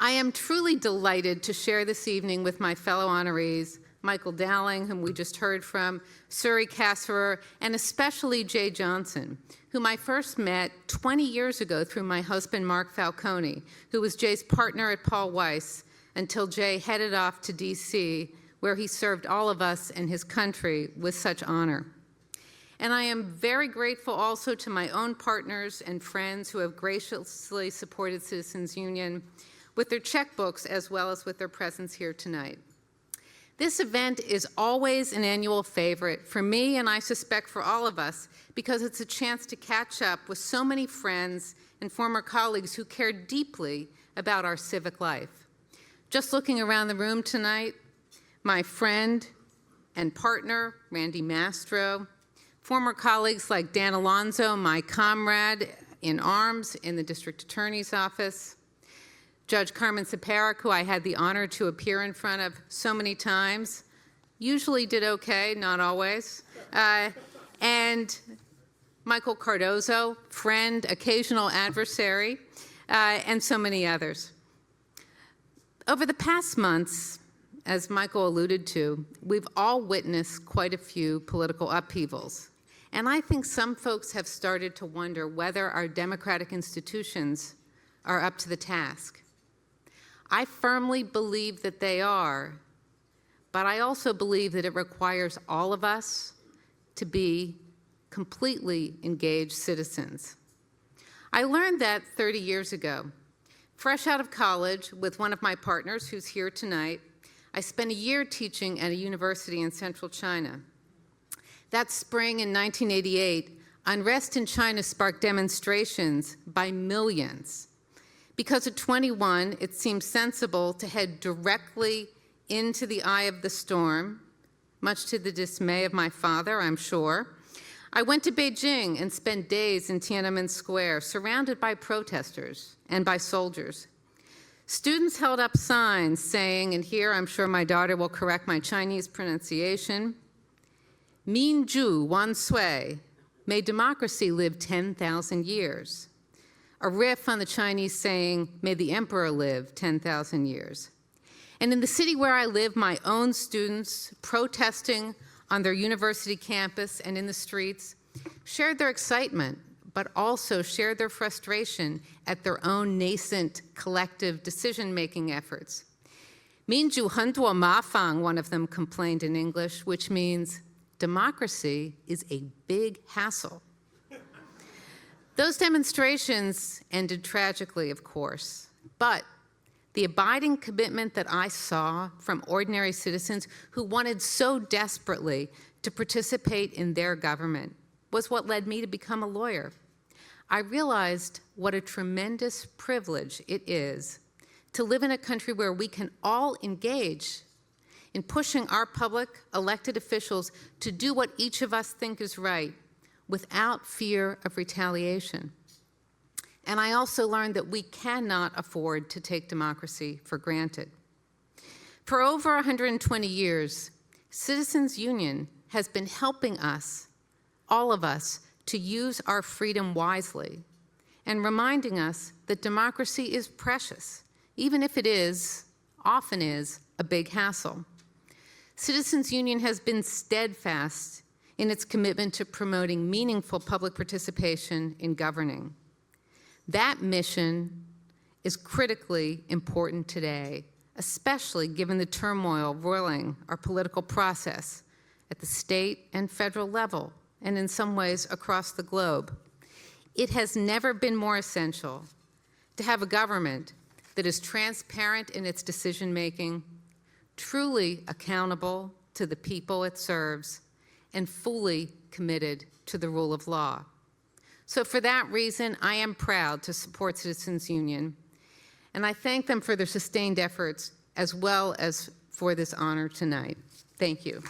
I am truly delighted to share this evening with my fellow honorees, Michael Dowling, whom we just heard from, Suri Kasserer, and especially Jay Johnson, whom I first met 20 years ago through my husband, Mark Falcone, who was Jay's partner at Paul Weiss until Jay headed off to DC, where he served all of us and his country with such honor. And I am very grateful also to my own partners and friends who have graciously supported Citizens Union with their checkbooks as well as with their presence here tonight. This event is always an annual favorite for me, and I suspect for all of us, because it's a chance to catch up with so many friends and former colleagues who care deeply about our civic life. Just looking around the room tonight, my friend and partner, Randy Mastro, former colleagues like Dan Alonzo, my comrade in arms in the district attorney's office, Judge Carmen Separak, who I had the honor to appear in front of so many times, usually did okay, not always, and Michael Cardozo, friend, occasional adversary, and so many others. Over the past months, as Michael alluded to, we've all witnessed quite a few political upheavals. And I think some folks have started to wonder whether our democratic institutions are up to the task. I firmly believe that they are, but I also believe that it requires all of us to be completely engaged citizens. I learned that 30 years ago. Fresh out of college with one of my partners who's here tonight, I spent a year teaching at a university in central China. That spring in 1988, unrest in China sparked demonstrations by millions. Because at 21, it seemed sensible to head directly into the eye of the storm, much to the dismay of my father, I'm sure. I went to Beijing and spent days in Tiananmen Square, surrounded by protesters and by soldiers. Students held up signs saying, and here I'm sure my daughter will correct my Chinese pronunciation, Minju Wan Sui, may democracy live 10,000 years. A riff on the Chinese saying, may the emperor live 10,000 years. And in the city where I live, my own students protesting on their university campus and in the streets shared their excitement, but also shared their frustration at their own nascent collective decision-making efforts. Minju henduo mafang, one of them complained in English, which means democracy is a big hassle. Those demonstrations ended tragically, of course, but the abiding commitment that I saw from ordinary citizens who wanted so desperately to participate in their government was what led me to become a lawyer. I realized what a tremendous privilege it is to live in a country where we can all engage in pushing our public elected officials to do what each of us think is right without fear of retaliation. And I also learned that we cannot afford to take democracy for granted. For over 120 years, Citizens Union has been helping us, all of us, to use our freedom wisely and reminding us that democracy is precious, even if it is, often is, a big hassle. Citizens Union has been steadfast in its commitment to promoting meaningful public participation in governing. That mission is critically important today, especially given the turmoil roiling our political process at the state and federal level, and in some ways across the globe. It has never been more essential to have a government that is transparent in its decision-making, truly accountable to the people it serves, and fully committed to the rule of law. So for that reason, I am proud to support Citizens Union, and I thank them for their sustained efforts as well as for this honor tonight. Thank you.